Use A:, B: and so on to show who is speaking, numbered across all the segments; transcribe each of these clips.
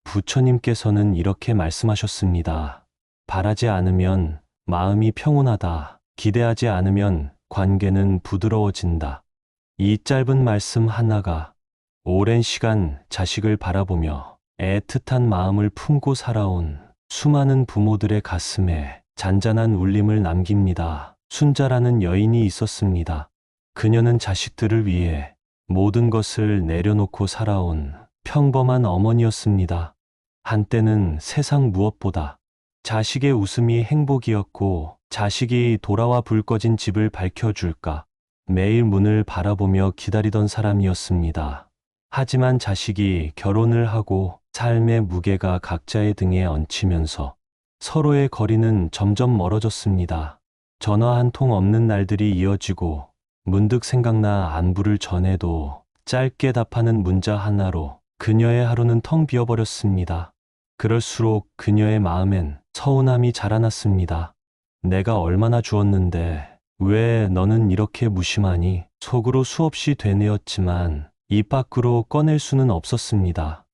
A: 부처님께서는 이렇게 말씀하셨습니다. 바라지 않으면 마음이 평온하다. 기대하지 않으면 관계는 부드러워진다. 이 짧은 말씀 하나가 오랜 시간 자식을 바라보며 애틋한 마음을 품고 살아온 수많은 부모들의 가슴에 잔잔한 울림을 남깁니다. 순자라는 여인이 있었습니다. 그녀는 자식들을 위해 모든 것을 내려놓고 살아온 평범한 어머니였습니다. 한때는 세상 무엇보다 자식의 웃음이 행복이었고, 자식이 돌아와 불 꺼진 집을 밝혀줄까 매일 문을 바라보며 기다리던 사람이었습니다. 하지만 자식이 결혼을 하고 삶의 무게가 각자의 등에 얹히면서 서로의 거리는 점점 멀어졌습니다. 전화 한 통 없는 날들이 이어지고, 문득 생각나 안부를 전해도 짧게 답하는 문자 하나로 그녀의 하루는 텅 비어버렸습니다. 그럴수록 그녀의 마음엔 서운함이 자라났습니다. 내가 얼마나 주었는데 왜 너는 이렇게 무심하니? 속으로 수없이 되뇌었지만 입 밖으로 꺼낼 수는 없었습니다.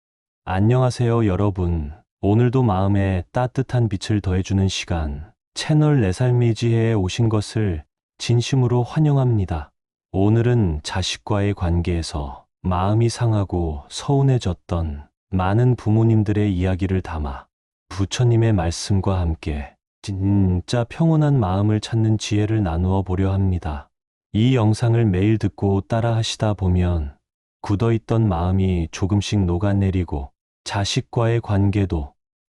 A: 안녕하세요, 여러분. 오늘도 마음에 따뜻한 빛을 더해주는 시간, 채널 내 삶의 지혜에 오신 것을 진심으로 환영합니다. 오늘은 자식과의 관계에서 마음이 상하고 서운해졌던 많은 부모님들의 이야기를 담아 부처님의 말씀과 함께 진짜 평온한 마음을 찾는 지혜를 나누어 보려 합니다. 이 영상을 매일 듣고 따라 하시다 보면 굳어있던 마음이 조금씩 녹아내리고, 자식과의 관계도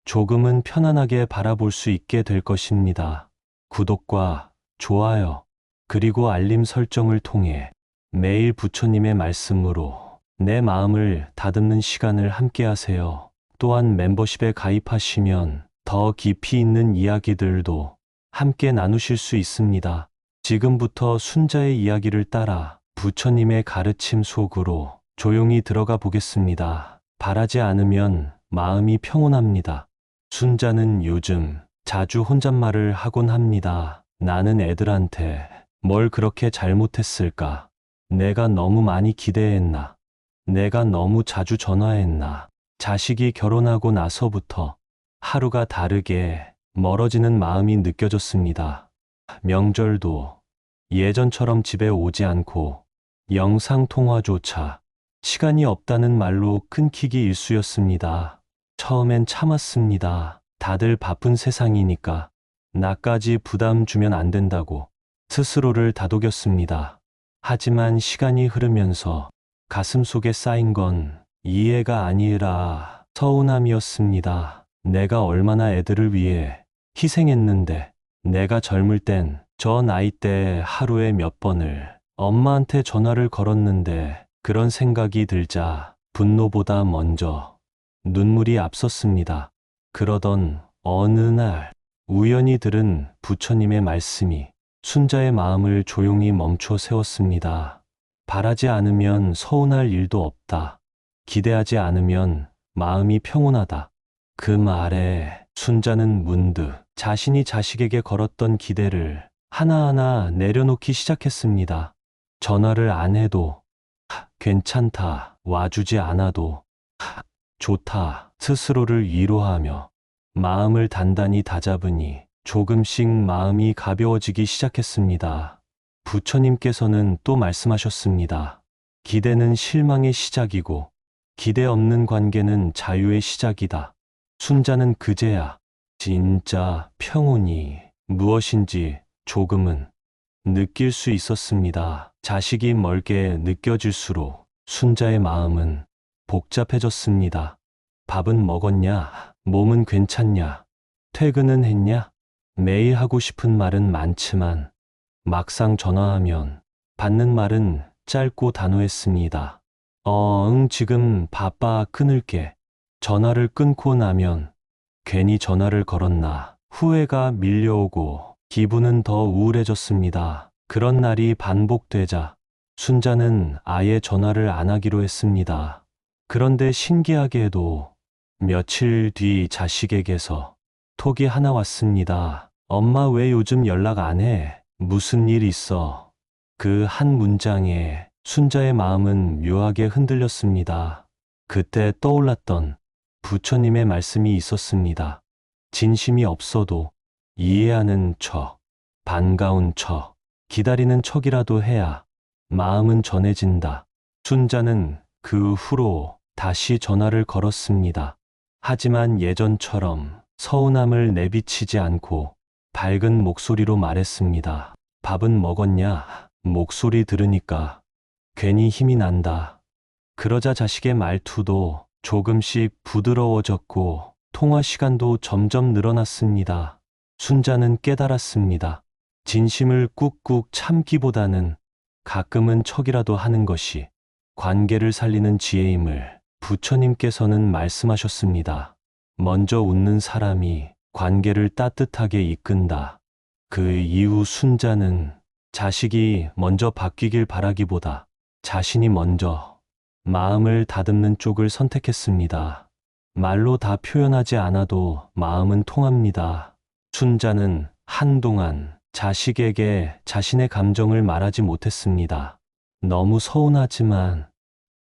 A: 조금은 편안하게 바라볼 수 있게 될 것입니다. 구독과 좋아요, 그리고 알림 설정을 통해 매일 부처님의 말씀으로 내 마음을 다듬는 시간을 함께 하세요. 또한 멤버십에 가입하시면 더 깊이 있는 이야기들도 함께 나누실 수 있습니다. 지금부터 순자의 이야기를 따라 부처님의 가르침 속으로 조용히 들어가 보겠습니다. 바라지 않으면 마음이 평온합니다. 순자는 요즘 자주 혼잣말을 하곤 합니다. 나는 애들한테 뭘 그렇게 잘못했을까? 내가 너무 많이 기대했나? 내가 너무 자주 전화했나? 자식이 결혼하고 나서부터 하루가 다르게 멀어지는 마음이 느껴졌습니다. 명절도 예전처럼 집에 오지 않고 영상통화조차 시간이 없다는 말로 끊기기 일쑤였습니다. 처음엔 참았습니다. 다들 바쁜 세상이니까 나까지 부담 주면 안 된다고 스스로를 다독였습니다. 하지만 시간이 흐르면서 가슴속에 쌓인 건 이해가 아니라 서운함이었습니다. 내가 얼마나 애들을 위해 희생했는데, 내가 젊을 땐 저 나이 때 하루에 몇 번을 엄마한테 전화를 걸었는데, 그런 생각이 들자 분노보다 먼저 눈물이 앞섰습니다. 그러던 어느 날 우연히 들은 부처님의 말씀이 순자의 마음을 조용히 멈춰 세웠습니다. 바라지 않으면 서운할 일도 없다. 기대하지 않으면 마음이 평온하다. 그 말에 순자는 문득 자신이 자식에게 걸었던 기대를 하나하나 내려놓기 시작했습니다. 전화를 안 해도 괜찮다, 와주지 않아도 좋다, 스스로를 위로하며 마음을 단단히 다잡으니 조금씩 마음이 가벼워지기 시작했습니다. 부처님께서는 또 말씀하셨습니다. 기대는 실망의 시작이고, 기대 없는 관계는 자유의 시작이다. 순자는 그제야 진짜 평온이 무엇인지 조금은 느낄 수 있었습니다. 자식이 멀게 느껴질수록 순자의 마음은 복잡해졌습니다. 밥은 먹었냐? 몸은 괜찮냐? 퇴근은 했냐? 매일 하고 싶은 말은 많지만 막상 전화하면 받는 말은 짧고 단호했습니다. 응, 지금 바빠, 끊을게. 전화를 끊고 나면 괜히 전화를 걸었나 후회가 밀려오고 기분은 더 우울해졌습니다. 그런 날이 반복되자 순자는 아예 전화를 안 하기로 했습니다. 그런데 신기하게도 며칠 뒤 자식에게서 톡이 하나 왔습니다. 엄마 왜 요즘 연락 안 해? 무슨 일 있어? 그 한 문장에 순자의 마음은 묘하게 흔들렸습니다. 그때 떠올랐던 부처님의 말씀이 있었습니다. 진심이 없어도 이해하는 척, 반가운 척, 기다리는 척이라도 해야 마음은 전해진다. 순자는 그 후로 다시 전화를 걸었습니다. 하지만 예전처럼 서운함을 내비치지 않고 밝은 목소리로 말했습니다. 밥은 먹었냐? 목소리 들으니까 괜히 힘이 난다. 그러자 자식의 말투도 조금씩 부드러워졌고 통화 시간도 점점 늘어났습니다. 순자는 깨달았습니다. 진심을 꾹꾹 참기보다는 가끔은 척이라도 하는 것이 관계를 살리는 지혜임을 부처님께서는 말씀하셨습니다. 먼저 웃는 사람이 관계를 따뜻하게 이끈다. 그 이후 순자는 자식이 먼저 바뀌길 바라기보다 자신이 먼저 마음을 다듬는 쪽을 선택했습니다. 말로 다 표현하지 않아도 마음은 통합니다. 순자는 한동안 자식에게 자신의 감정을 말하지 못했습니다. 너무 서운하지만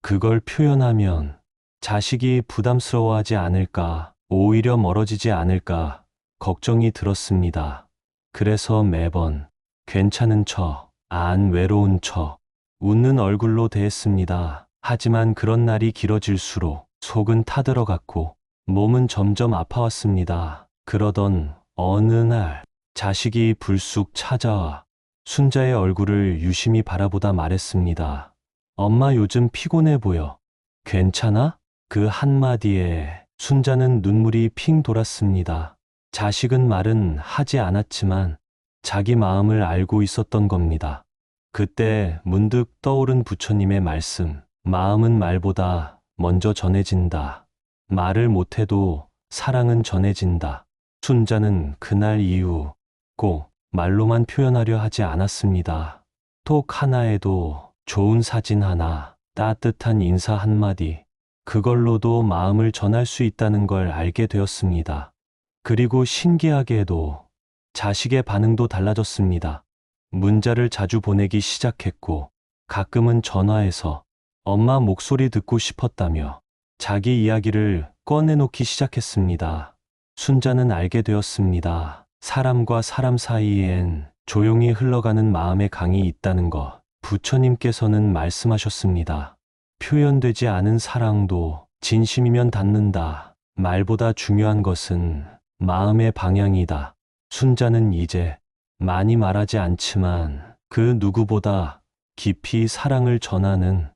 A: 그걸 표현하면 자식이 부담스러워하지 않을까, 오히려 멀어지지 않을까 걱정이 들었습니다. 그래서 매번 괜찮은 척, 안 외로운 척, 웃는 얼굴로 대했습니다. 하지만 그런 날이 길어질수록 속은 타들어갔고 몸은 점점 아파왔습니다. 그러던 어느 날 자식이 불쑥 찾아와 순자의 얼굴을 유심히 바라보다 말했습니다. 엄마 요즘 피곤해 보여. 괜찮아? 그 한마디에 순자는 눈물이 핑 돌았습니다. 자식은 말은 하지 않았지만 자기 마음을 알고 있었던 겁니다. 그때 문득 떠오른 부처님의 말씀, 마음은 말보다 먼저 전해진다. 말을 못해도 사랑은 전해진다. 순자는 그날 이후 꼭 말로만 표현하려 하지 않았습니다. 톡 하나에도 좋은 사진 하나, 따뜻한 인사 한마디, 그걸로도 마음을 전할 수 있다는 걸 알게 되었습니다. 그리고 신기하게도 자식의 반응도 달라졌습니다. 문자를 자주 보내기 시작했고 가끔은 전화해서 엄마 목소리 듣고 싶었다며 자기 이야기를 꺼내놓기 시작했습니다. 순자는 알게 되었습니다. 사람과 사람 사이엔 조용히 흘러가는 마음의 강이 있다는 것. 부처님께서는 말씀하셨습니다. 표현되지 않은 사랑도 진심이면 닿는다. 말보다 중요한 것은 마음의 방향이다. 순자는 이제 많이 말하지 않지만 그 누구보다 깊이 사랑을 전하는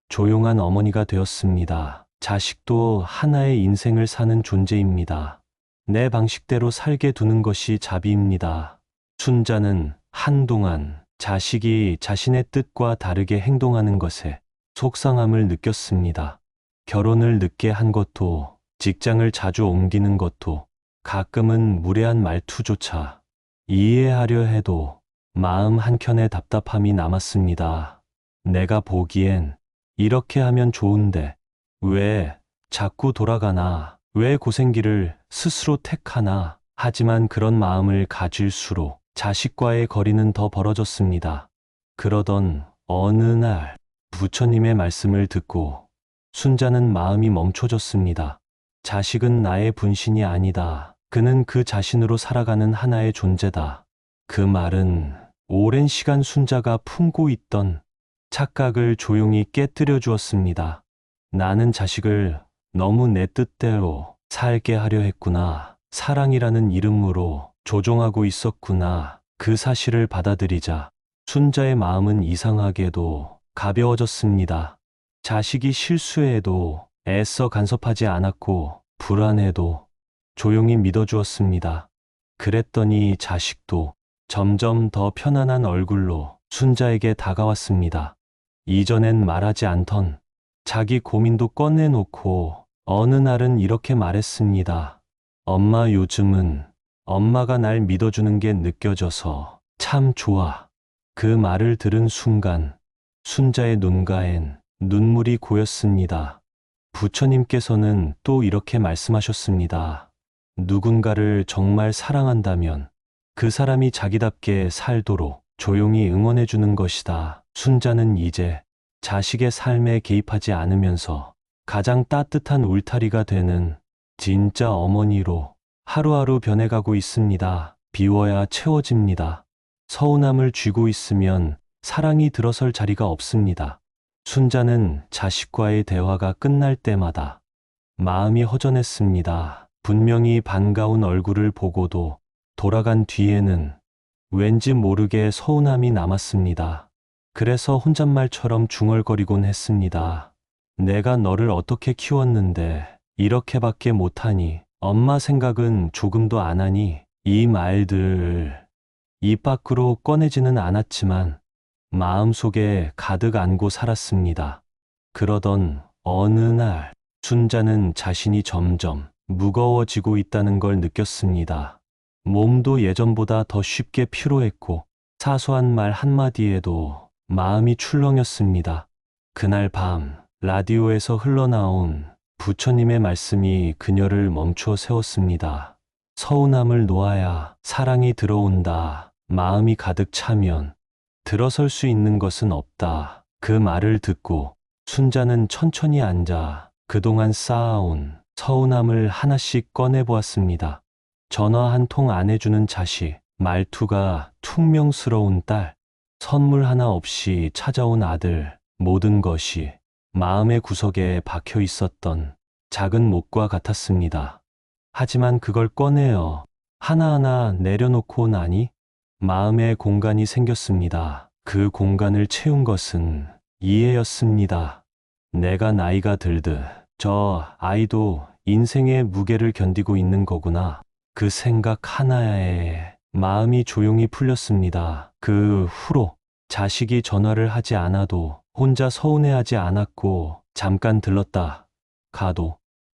A: 조용한 어머니가 되었습니다. 자식도 하나의 인생을 사는 존재입니다. 내 방식대로 살게 두는 것이 자비입니다. 순자는 한동안 자식이 자신의 뜻과 다르게 행동하는 것에 속상함을 느꼈습니다. 결혼을 늦게 한 것도, 직장을 자주 옮기는 것도, 가끔은 무례한 말투조차 이해하려 해도 마음 한켠에 답답함이 남았습니다. 내가 보기엔 이렇게 하면 좋은데 왜 자꾸 돌아가나, 왜 고생길을 스스로 택하나. 하지만 그런 마음을 가질수록 자식과의 거리는 더 벌어졌습니다. 그러던 어느 날 부처님의 말씀을 듣고 순자는 마음이 멈춰졌습니다. 자식은 나의 분신이 아니다. 그는 그 자신으로 살아가는 하나의 존재다. 그 말은 오랜 시간 순자가 품고 있던 착각을 조용히 깨뜨려 주었습니다. 나는 자식을 너무 내 뜻대로 살게 하려 했구나. 사랑이라는 이름으로 조종하고 있었구나. 그 사실을 받아들이자 순자의 마음은 이상하게도 가벼워졌습니다. 자식이 실수해도 애써 간섭하지 않았고 불안해도 조용히 믿어주었습니다. 그랬더니 자식도 점점 더 편안한 얼굴로 순자에게 다가왔습니다. 이전엔 말하지 않던 자기 고민도 꺼내놓고 어느 날은 이렇게 말했습니다. 엄마, 요즘은 엄마가 날 믿어주는 게 느껴져서 참 좋아. 그 말을 들은 순간 순자의 눈가엔 눈물이 고였습니다. 부처님께서는 또 이렇게 말씀하셨습니다. 누군가를 정말 사랑한다면 그 사람이 자기답게 살도록 조용히 응원해 주는 것이다. 순자는 이제 자식의 삶에 개입하지 않으면서 가장 따뜻한 울타리가 되는 진짜 어머니로 하루하루 변해가고 있습니다. 비워야 채워집니다. 서운함을 쥐고 있으면 사랑이 들어설 자리가 없습니다. 순자는 자식과의 대화가 끝날 때마다 마음이 허전했습니다. 분명히 반가운 얼굴을 보고도 돌아간 뒤에는 왠지 모르게 서운함이 남았습니다. 그래서 혼잣말처럼 중얼거리곤 했습니다. 내가 너를 어떻게 키웠는데 이렇게밖에 못하니, 엄마 생각은 조금도 안 하니. 이 말들 입 밖으로 꺼내지는 않았지만 마음속에 가득 안고 살았습니다. 그러던 어느 날 순자는 자신이 점점 무거워지고 있다는 걸 느꼈습니다. 몸도 예전보다 더 쉽게 피로했고 사소한 말 한마디에도 마음이 출렁였습니다. 그날 밤 라디오에서 흘러나온 부처님의 말씀이 그녀를 멈춰 세웠습니다. 서운함을 놓아야 사랑이 들어온다. 마음이 가득 차면 들어설 수 있는 것은 없다. 그 말을 듣고 순자는 천천히 앉아 그동안 쌓아온 서운함을 하나씩 꺼내보았습니다. 전화 한 통 안 해주는 자식, 말투가 퉁명스러운 딸, 선물 하나 없이 찾아온 아들, 모든 것이 마음의 구석에 박혀 있었던 작은 몫과 같았습니다. 하지만 그걸 꺼내어 하나하나 내려놓고 나니 마음의 공간이 생겼습니다. 그 공간을 채운 것은 이해였습니다. 내가 나이가 들듯 저 아이도 인생의 무게를 견디고 있는 거구나. 그 생각 하나에 마음이 조용히 풀렸습니다. 그 후로 자식이 전화를 하지 않아도 혼자 서운해하지 않았고, 잠깐 들렀다 가도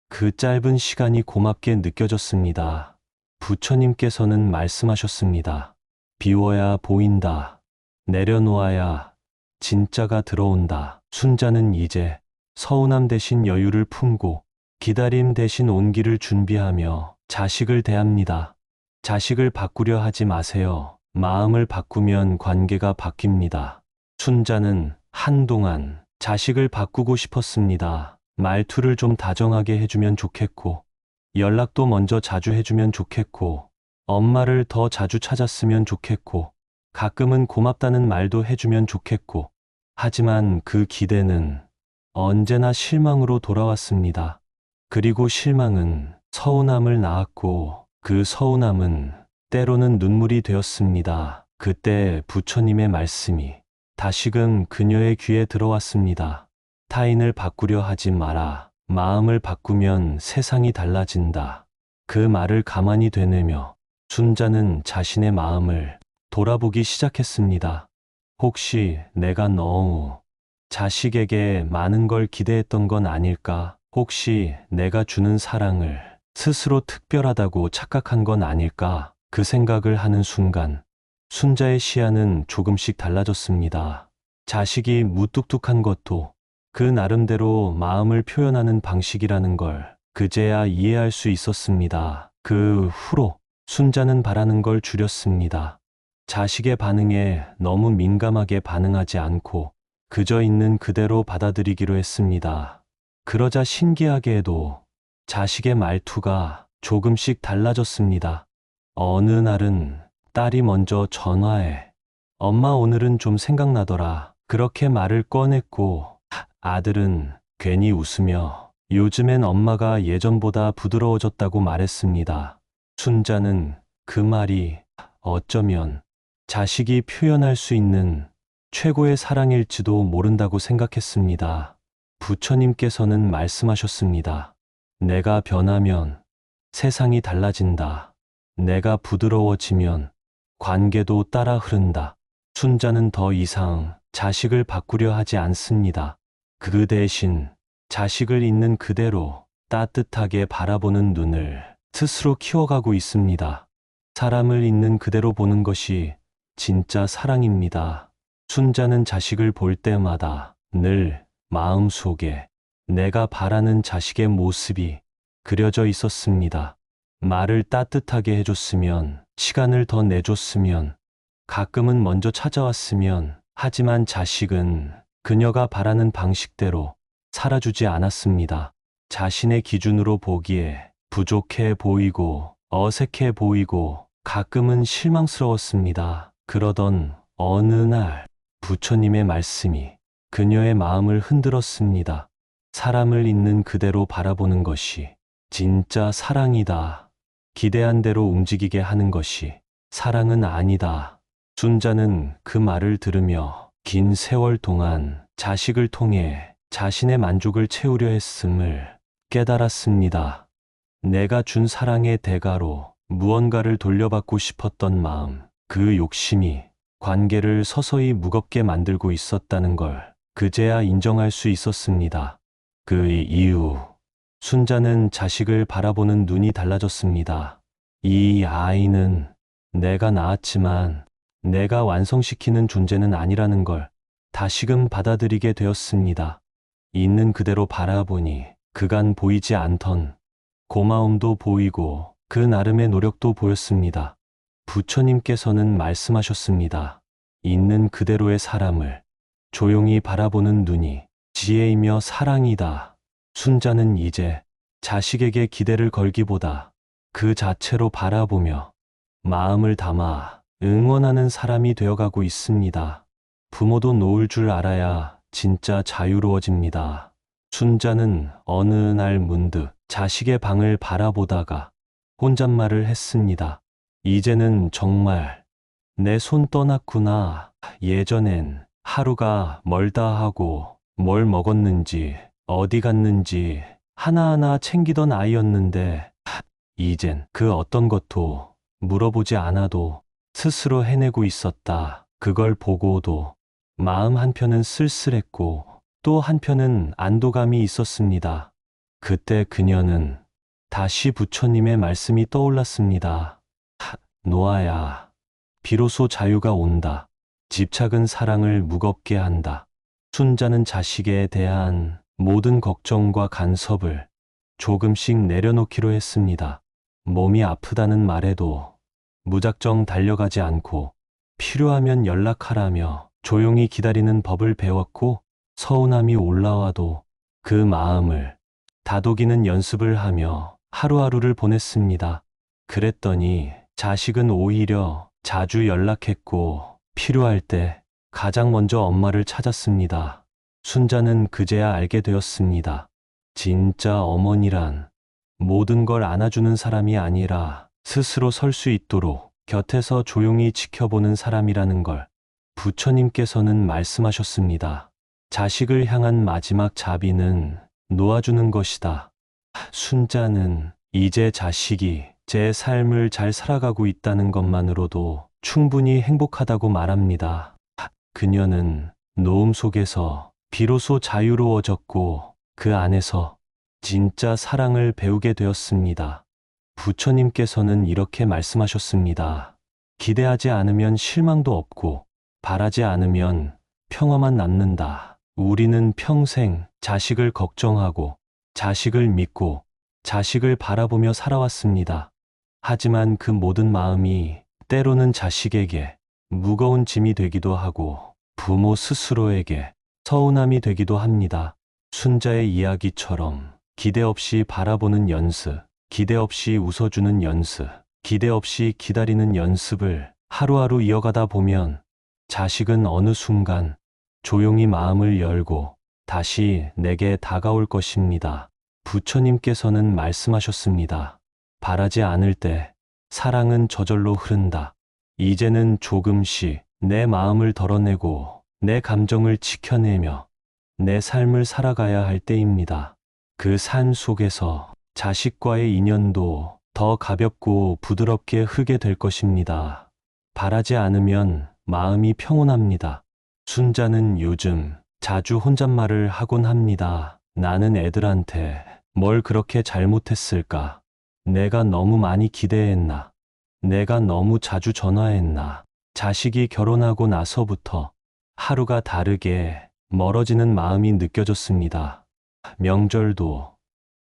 A: 그 짧은 시간이 고맙게 느껴졌습니다. 부처님께서는 말씀하셨습니다. 비워야 보인다. 내려놓아야 진짜가 들어온다. 순자는 이제 서운함 대신 여유를 품고 기다림 대신 온기를 준비하며 자식을 대합니다. 자식을 바꾸려 하지 마세요. 마음을 바꾸면 관계가 바뀝니다. 순자는 한동안 자식을 바꾸고 싶었습니다. 말투를 좀 다정하게 해주면 좋겠고, 연락도 먼저 자주 해주면 좋겠고, 엄마를 더 자주 찾았으면 좋겠고, 가끔은 고맙다는 말도 해주면 좋겠고. 하지만 그 기대는 언제나 실망으로 돌아왔습니다. 그리고 실망은 서운함을 낳았고, 그 서운함은 때로는 눈물이 되었습니다. 그때 부처님의 말씀이 다시금 그녀의 귀에 들어왔습니다. 타인을 바꾸려 하지 마라. 마음을 바꾸면 세상이 달라진다. 그 말을 가만히 되뇌며 순자는 자신의 마음을 돌아보기 시작했습니다. 혹시 내가 너무 자식에게 많은 걸 기대했던 건 아닐까? 혹시 내가 주는 사랑을 스스로 특별하다고 착각한 건 아닐까? 그 생각을 하는 순간 순자의 시야는 조금씩 달라졌습니다. 자식이 무뚝뚝한 것도 그 나름대로 마음을 표현하는 방식이라는 걸 그제야 이해할 수 있었습니다. 그 후로 순자는 바라는 걸 줄였습니다. 자식의 반응에 너무 민감하게 반응하지 않고 그저 있는 그대로 받아들이기로 했습니다. 그러자 신기하게도 자식의 말투가 조금씩 달라졌습니다. 어느 날은 딸이 먼저 전화해 엄마 오늘은 좀 생각나더라. 그렇게 말을 꺼냈고, 아들은 괜히 웃으며 요즘엔 엄마가 예전보다 부드러워졌다고 말했습니다. 순자는 그 말이 어쩌면 자식이 표현할 수 있는 최고의 사랑일지도 모른다고 생각했습니다. 부처님께서는 말씀하셨습니다. 내가 변하면 세상이 달라진다. 내가 부드러워지면 관계도 따라 흐른다. 순자는 더 이상 자식을 바꾸려 하지 않습니다. 그 대신 자식을 있는 그대로 따뜻하게 바라보는 눈을 스스로 키워가고 있습니다. 사람을 있는 그대로 보는 것이 진짜 사랑입니다. 순자는 자식을 볼 때마다 늘 마음속에 내가 바라는 자식의 모습이 그려져 있었습니다. 말을 따뜻하게 해줬으면, 시간을 더 내줬으면, 가끔은 먼저 찾아왔으면. 하지만 자식은 그녀가 바라는 방식대로 살아주지 않았습니다. 자신의 기준으로 보기에 부족해 보이고 어색해 보이고 가끔은 실망스러웠습니다. 그러던 어느 날 부처님의 말씀이 그녀의 마음을 흔들었습니다. 사람을 있는 그대로 바라보는 것이 진짜 사랑이다. 기대한 대로 움직이게 하는 것이 사랑은 아니다. 순자는 그 말을 들으며 긴 세월 동안 자식을 통해 자신의 만족을 채우려 했음을 깨달았습니다. 내가 준 사랑의 대가로 무언가를 돌려받고 싶었던 마음, 그 욕심이 관계를 서서히 무겁게 만들고 있었다는 걸 그제야 인정할 수 있었습니다. 그 이후 순자는 자식을 바라보는 눈이 달라졌습니다. 이 아이는 내가 낳았지만 내가 완성시키는 존재는 아니라는 걸 다시금 받아들이게 되었습니다. 있는 그대로 바라보니 그간 보이지 않던 고마움도 보이고 그 나름의 노력도 보였습니다. 부처님께서는 말씀하셨습니다. 있는 그대로의 사람을 조용히 바라보는 눈이 지혜이며 사랑이다. 순자는 이제 자식에게 기대를 걸기보다 그 자체로 바라보며 마음을 담아 응원하는 사람이 되어가고 있습니다. 부모도 놓을 줄 알아야 진짜 자유로워집니다. 순자는 어느 날 문득 자식의 방을 바라보다가 혼잣말을 했습니다. 이제는 정말 내 손 떠났구나. 예전엔 하루가 멀다 하고 뭘 먹었는지 어디 갔는지 하나하나 챙기던 아이였는데 이젠 그 어떤 것도 물어보지 않아도 스스로 해내고 있었다. 그걸 보고도 마음 한편은 쓸쓸했고 또 한편은 안도감이 있었습니다. 그때 그녀는 다시 부처님의 말씀이 떠올랐습니다. 노아야, 비로소 자유가 온다. 집착은 사랑을 무겁게 한다. 순자는 자식에 대한 모든 걱정과 간섭을 조금씩 내려놓기로 했습니다. 몸이 아프다는 말에도 무작정 달려가지 않고 필요하면 연락하라며 조용히 기다리는 법을 배웠고 서운함이 올라와도 그 마음을 다독이는 연습을 하며 하루하루를 보냈습니다. 그랬더니 자식은 오히려 자주 연락했고 필요할 때 가장 먼저 엄마를 찾았습니다. 순자는 그제야 알게 되었습니다. 진짜 어머니란 모든 걸 안아주는 사람이 아니라 스스로 설 수 있도록 곁에서 조용히 지켜보는 사람이라는 걸 부처님께서는 말씀하셨습니다. 자식을 향한 마지막 자비는 놓아주는 것이다. 순자는 이제 자식이 제 삶을 잘 살아가고 있다는 것만으로도 충분히 행복하다고 말합니다. 그녀는 노음 속에서 비로소 자유로워졌고 그 안에서 진짜 사랑을 배우게 되었습니다. 부처님께서는 이렇게 말씀하셨습니다. 기대하지 않으면 실망도 없고 바라지 않으면 평화만 남는다. 우리는 평생 자식을 걱정하고 자식을 믿고 자식을 바라보며 살아왔습니다. 하지만 그 모든 마음이 때로는 자식에게 무거운 짐이 되기도 하고 부모 스스로에게 서운함이 되기도 합니다. 순자의 이야기처럼 기대 없이 바라보는 연습, 기대 없이 웃어주는 연습, 기대 없이 기다리는 연습을 하루하루 이어가다 보면 자식은 어느 순간 조용히 마음을 열고 다시 내게 다가올 것입니다. 부처님께서는 말씀하셨습니다. 바라지 않을 때 사랑은 저절로 흐른다. 이제는 조금씩 내 마음을 덜어내고 내 감정을 지켜내며 내 삶을 살아가야 할 때입니다. 그 삶 속에서 자식과의 인연도 더 가볍고 부드럽게 흐르게 될 것입니다. 바라지 않으면 마음이 평온합니다. 순자는 요즘 자주 혼잣말을 하곤 합니다. 나는 애들한테 뭘 그렇게 잘못했을까? 내가 너무 많이 기대했나? 내가 너무 자주 전화했나? 자식이 결혼하고 나서부터 하루가 다르게 멀어지는 마음이 느껴졌습니다. 명절도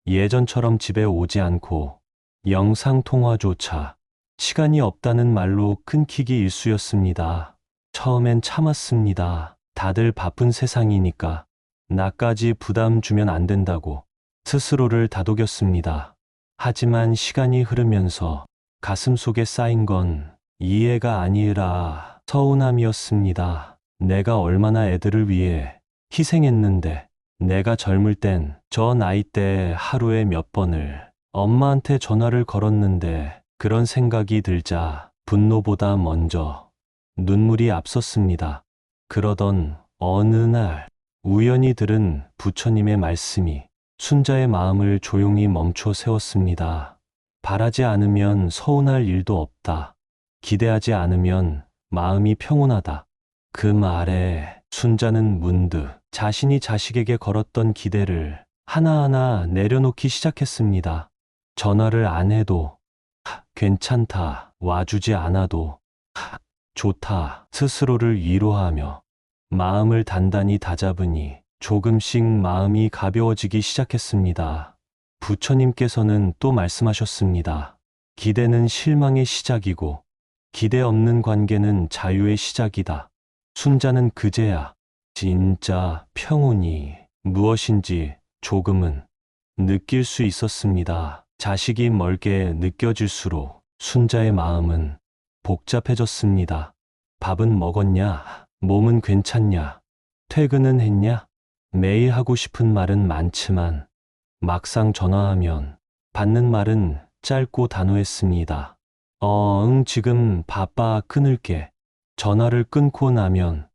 A: 예전처럼 집에 오지 않고 영상통화조차 시간이 없다는 말로 끊기기 일쑤였습니다. 처음엔 참았습니다. 다들 바쁜 세상이니까 나까지 부담 주면 안 된다고 스스로를 다독였습니다. 하지만 시간이 흐르면서 가슴속에 쌓인 건 이해가 아니라 서운함이었습니다. 내가 얼마나 애들을 위해 희생했는데, 내가 젊을 땐 저 나이 때 하루에 몇 번을 엄마한테 전화를 걸었는데, 그런 생각이 들자 분노보다 먼저 눈물이 앞섰습니다. 그러던 어느 날 우연히 들은 부처님의 말씀이 순자의 마음을 조용히 멈춰 세웠습니다. 바라지 않으면 서운할 일도 없다. 기대하지 않으면 마음이 평온하다. 그 말에 순자는 문득 자신이 자식에게 걸었던 기대를 하나하나 내려놓기 시작했습니다. 전화를 안 해도 괜찮다, 와주지 않아도 좋다, 스스로를 위로하며 마음을 단단히 다잡으니 조금씩 마음이 가벼워지기 시작했습니다. 부처님께서는 또 말씀하셨습니다. 기대는 실망의 시작이고 기대 없는 관계는 자유의 시작이다. 순자는 그제야 진짜 평온이 무엇인지 조금은 느낄 수 있었습니다. 자식이 멀게 느껴질수록 순자의 마음은 복잡해졌습니다. 밥은 먹었냐? 몸은 괜찮냐? 퇴근은 했냐? 매일 하고 싶은 말은 많지만 막상 전화하면 받는 말은 짧고 단호했습니다. 응, 지금 바빠, 끊을게. 전화를 끊고 나면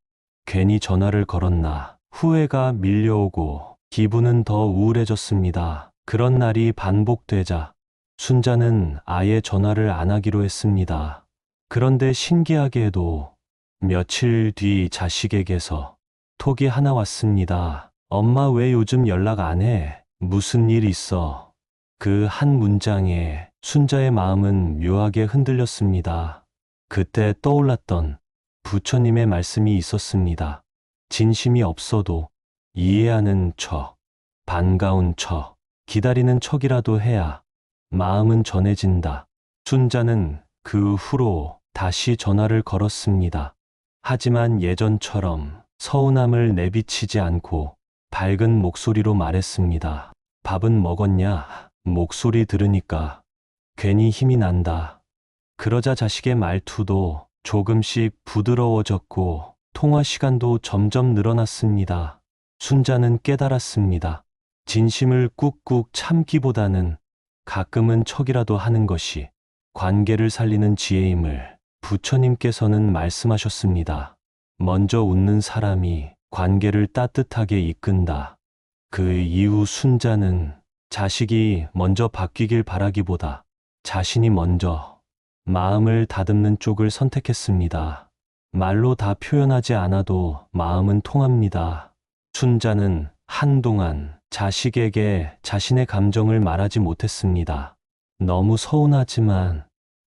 A: 괜히 전화를 걸었나 후회가 밀려오고 기분은 더 우울해졌습니다. 그런 날이 반복되자 순자는 아예 전화를 안 하기로 했습니다. 그런데 신기하게도 며칠 뒤 자식에게서 톡이 하나 왔습니다. 엄마 왜 요즘 연락 안 해? 무슨 일 있어? 그 한 문장에 순자의 마음은 묘하게 흔들렸습니다. 그때 떠올랐던 부처님의 말씀이 있었습니다. 진심이 없어도 이해하는 척, 반가운 척, 기다리는 척이라도 해야 마음은 전해진다. 순자는 그 후로 다시 전화를 걸었습니다. 하지만 예전처럼 서운함을 내비치지 않고 밝은 목소리로 말했습니다. 밥은 먹었냐? 목소리 들으니까 괜히 힘이 난다. 그러자 자식의 말투도 조금씩 부드러워졌고 통화 시간도 점점 늘어났습니다. 순자는 깨달았습니다. 진심을 꾹꾹 참기보다는 가끔은 척이라도 하는 것이 관계를 살리는 지혜임을 부처님께서는 말씀하셨습니다. 먼저 웃는 사람이 관계를 따뜻하게 이끈다. 그 이후 순자는 자식이 먼저 바뀌길 바라기보다 자신이 먼저 마음을 다듬는 쪽을 선택했습니다. 말로 다 표현하지 않아도 마음은 통합니다. 순자는 한동안 자식에게 자신의 감정을 말하지 못했습니다. 너무 서운하지만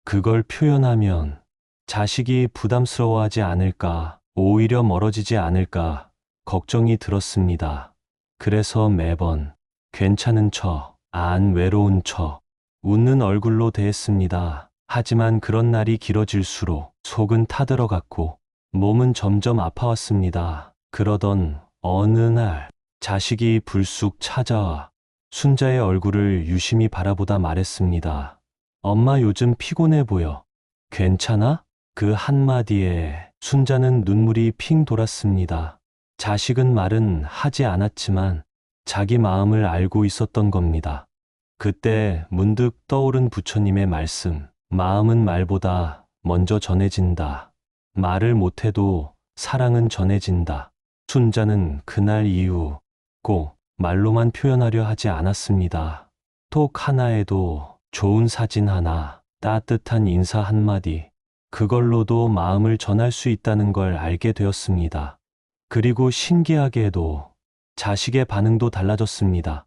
A: 그걸 표현하면 자식이 부담스러워하지 않을까, 오히려 멀어지지 않을까 걱정이 들었습니다. 그래서 매번 괜찮은 척, 안 외로운 척, 웃는 얼굴로 대했습니다. 하지만 그런 날이 길어질수록 속은 타들어갔고 몸은 점점 아파왔습니다. 그러던 어느 날 자식이 불쑥 찾아와 순자의 얼굴을 유심히 바라보다 말했습니다. 엄마 요즘 피곤해 보여. 괜찮아? 그 한마디에 순자는 눈물이 핑 돌았습니다. 자식은 말은 하지 않았지만 자기 마음을 알고 있었던 겁니다. 그때 문득 떠오른 부처님의 말씀. 마음은 말보다 먼저 전해진다. 말을 못해도 사랑은 전해진다. 순자는 그날 이후 꼭 말로만 표현하려 하지 않았습니다. 톡 하나에도 좋은 사진 하나, 따뜻한 인사 한마디, 그걸로도 마음을 전할 수 있다는 걸 알게 되었습니다. 그리고 신기하게도 자식의 반응도 달라졌습니다.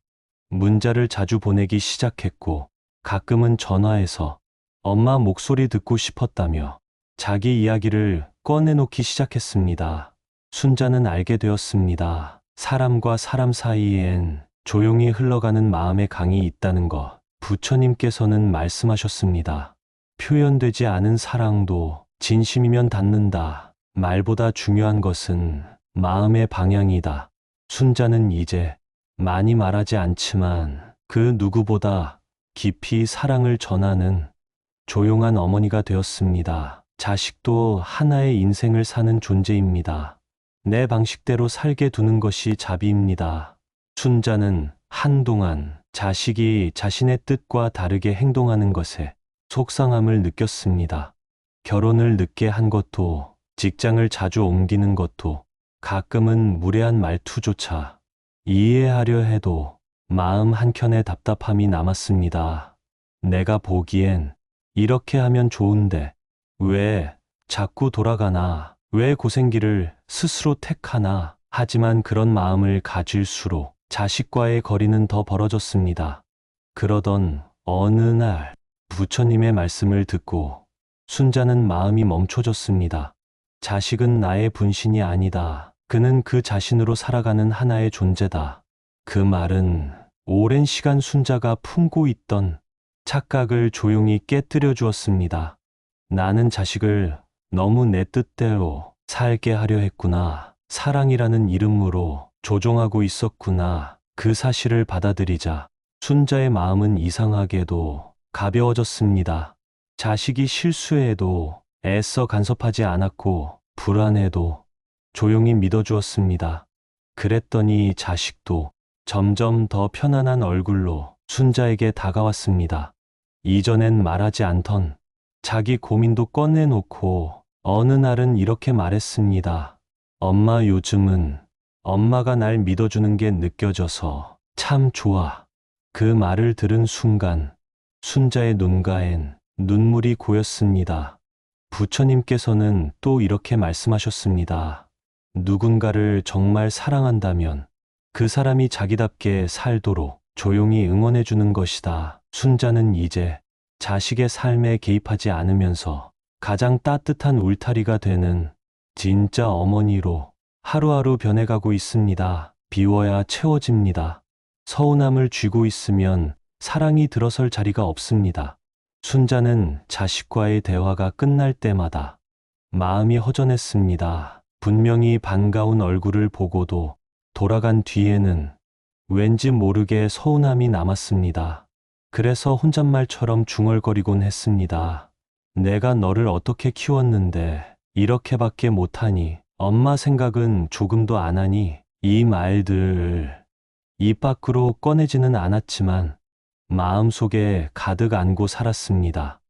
A: 문자를 자주 보내기 시작했고 가끔은 전화해서 엄마 목소리 듣고 싶었다며 자기 이야기를 꺼내놓기 시작했습니다. 순자는 알게 되었습니다. 사람과 사람 사이엔 조용히 흘러가는 마음의 강이 있다는 것. 부처님께서는 말씀하셨습니다. 표현되지 않은 사랑도 진심이면 닿는다. 말보다 중요한 것은 마음의 방향이다. 순자는 이제 많이 말하지 않지만 그 누구보다 깊이 사랑을 전하는 조용한 어머니가 되었습니다. 자식도 하나의 인생을 사는 존재입니다. 내 방식대로 살게 두는 것이 자비입니다. 순자는 한동안 자식이 자신의 뜻과 다르게 행동하는 것에 속상함을 느꼈습니다. 결혼을 늦게 한 것도, 직장을 자주 옮기는 것도, 가끔은 무례한 말투조차 이해하려 해도 마음 한켠에 답답함이 남았습니다. 내가 보기엔 이렇게 하면 좋은데 왜 자꾸 돌아가나, 왜 고생길을 스스로 택하나. 하지만 그런 마음을 가질수록 자식과의 거리는 더 벌어졌습니다. 그러던 어느 날 부처님의 말씀을 듣고 순자는 마음이 멈춰졌습니다. 자식은 나의 분신이 아니다. 그는 그 자신으로 살아가는 하나의 존재다. 그 말은 오랜 시간 순자가 품고 있던 착각을 조용히 깨뜨려 주었습니다. 나는 자식을 너무 내 뜻대로 살게 하려 했구나. 사랑이라는 이름으로 조종하고 있었구나. 그 사실을 받아들이자 순자의 마음은 이상하게도 가벼워졌습니다. 자식이 실수해도 애써 간섭하지 않았고, 불안해도 조용히 믿어주었습니다. 그랬더니 자식도 점점 더 편안한 얼굴로 순자에게 다가왔습니다. 이전엔 말하지 않던 자기 고민도 꺼내놓고 어느 날은 이렇게 말했습니다. 엄마, 요즘은 엄마가 날 믿어주는 게 느껴져서 참 좋아. 그 말을 들은 순간 순자의 눈가엔 눈물이 고였습니다. 부처님께서는 또 이렇게 말씀하셨습니다. 누군가를 정말 사랑한다면 그 사람이 자기답게 살도록 조용히 응원해 주는 것이다. 순자는 이제 자식의 삶에 개입하지 않으면서 가장 따뜻한 울타리가 되는 진짜 어머니로 하루하루 변해가고 있습니다. 비워야 채워집니다. 서운함을 쥐고 있으면 사랑이 들어설 자리가 없습니다. 순자는 자식과의 대화가 끝날 때마다 마음이 허전했습니다. 분명히 반가운 얼굴을 보고도 돌아간 뒤에는 왠지 모르게 서운함이 남았습니다. 그래서 혼잣말처럼 중얼거리곤 했습니다. 내가 너를 어떻게 키웠는데 이렇게밖에 못하니, 엄마 생각은 조금도 안 하니. 이 말들 입 밖으로 꺼내지는 않았지만 마음속에 가득 안고 살았습니다.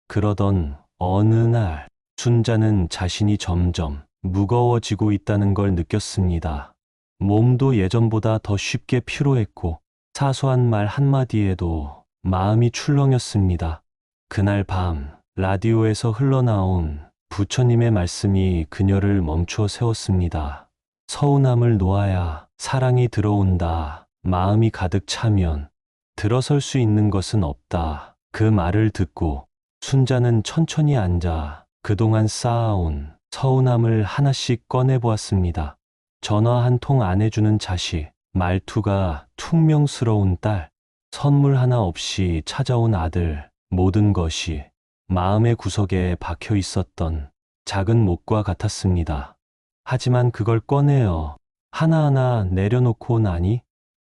A: 그러던 어느 날 순자는 자신이 점점 무거워지고 있다는 걸 느꼈습니다. 몸도 예전보다 더 쉽게 피로했고 사소한 말 한마디에도 마음이 출렁였습니다. 그날 밤 라디오에서 흘러나온 부처님의 말씀이 그녀를 멈춰 세웠습니다. 서운함을 놓아야 사랑이 들어온다. 마음이 가득 차면 들어설 수 있는 것은 없다. 그 말을 듣고 순자는 천천히 앉아 그동안 쌓아온 서운함을 하나씩 꺼내보았습니다. 전화 한 통 안 해주는 자식, 말투가 퉁명스러운 딸, 선물 하나 없이 찾아온 아들, 모든 것이 마음의 구석에 박혀 있었던 작은 몫과 같았습니다. 하지만 그걸 꺼내어 하나하나 내려놓고 나니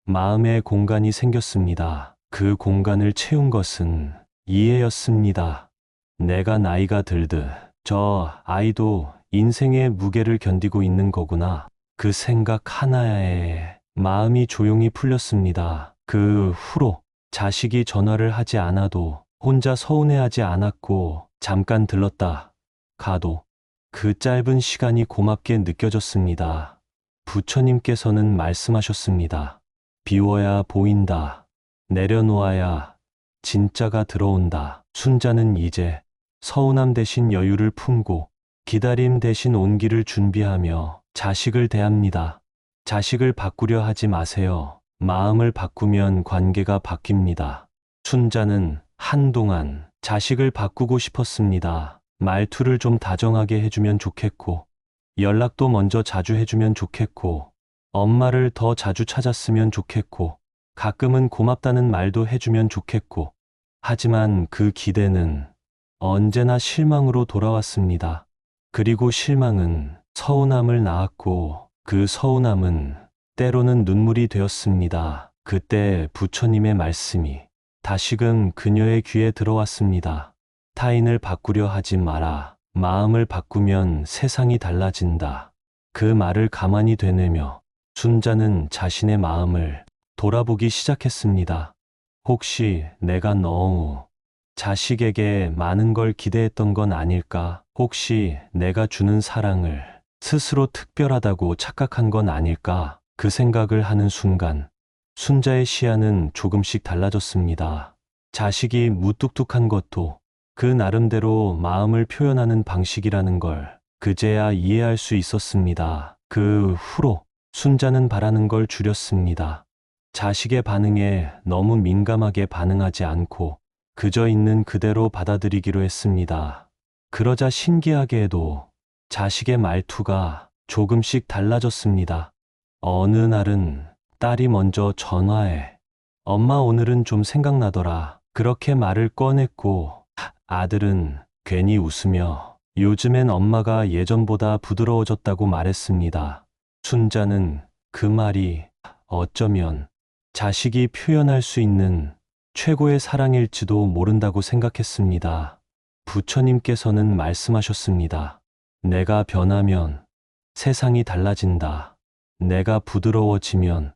A: 마음의 공간이 생겼습니다. 그 공간을 채운 것은 이해였습니다. 내가 나이가 들듯 저 아이도 인생의 무게를 견디고 있는 거구나. 그 생각 하나에 마음이 조용히 풀렸습니다. 그 후로 자식이 전화를 하지 않아도 혼자 서운해하지 않았고, 잠깐 들렀다 가도 그 짧은 시간이 고맙게 느껴졌습니다. 부처님께서는 말씀하셨습니다. 비워야 보인다. 내려놓아야 진짜가 들어온다. 순자는 이제 서운함 대신 여유를 품고 기다림 대신 온기를 준비하며 자식을 대합니다. 자식을 바꾸려 하지 마세요. 마음을 바꾸면 관계가 바뀝니다. 순자는 한동안 자식을 바꾸고 싶었습니다. 말투를 좀 다정하게 해주면 좋겠고, 연락도 먼저 자주 해주면 좋겠고, 엄마를 더 자주 찾았으면 좋겠고, 가끔은 고맙다는 말도 해주면 좋겠고. 하지만 그 기대는 언제나 실망으로 돌아왔습니다. 그리고 실망은 서운함을 낳았고, 그 서운함은 때로는 눈물이 되었습니다. 그때 부처님의 말씀이 다시금 그녀의 귀에 들어왔습니다. 타인을 바꾸려 하지 마라. 마음을 바꾸면 세상이 달라진다. 그 말을 가만히 되뇌며 순자는 자신의 마음을 돌아보기 시작했습니다. 혹시 내가 너무 자식에게 많은 걸 기대했던 건 아닐까? 혹시 내가 주는 사랑을 스스로 특별하다고 착각한 건 아닐까? 그 생각을 하는 순간 순자의 시야는 조금씩 달라졌습니다. 자식이 무뚝뚝한 것도 그 나름대로 마음을 표현하는 방식이라는 걸 그제야 이해할 수 있었습니다. 그 후로 순자는 바라는 걸 줄였습니다. 자식의 반응에 너무 민감하게 반응하지 않고 그저 있는 그대로 받아들이기로 했습니다. 그러자 신기하게도 자식의 말투가 조금씩 달라졌습니다. 어느 날은 딸이 먼저 전화해 엄마 오늘은 좀 생각나더라. 그렇게 말을 꺼냈고 아들은 괜히 웃으며 요즘엔 엄마가 예전보다 부드러워졌다고 말했습니다. 순자는 그 말이 어쩌면 자식이 표현할 수 있는 최고의 사랑일지도 모른다고 생각했습니다. 부처님께서는 말씀하셨습니다. 내가 변하면 세상이 달라진다. 내가 부드러워지면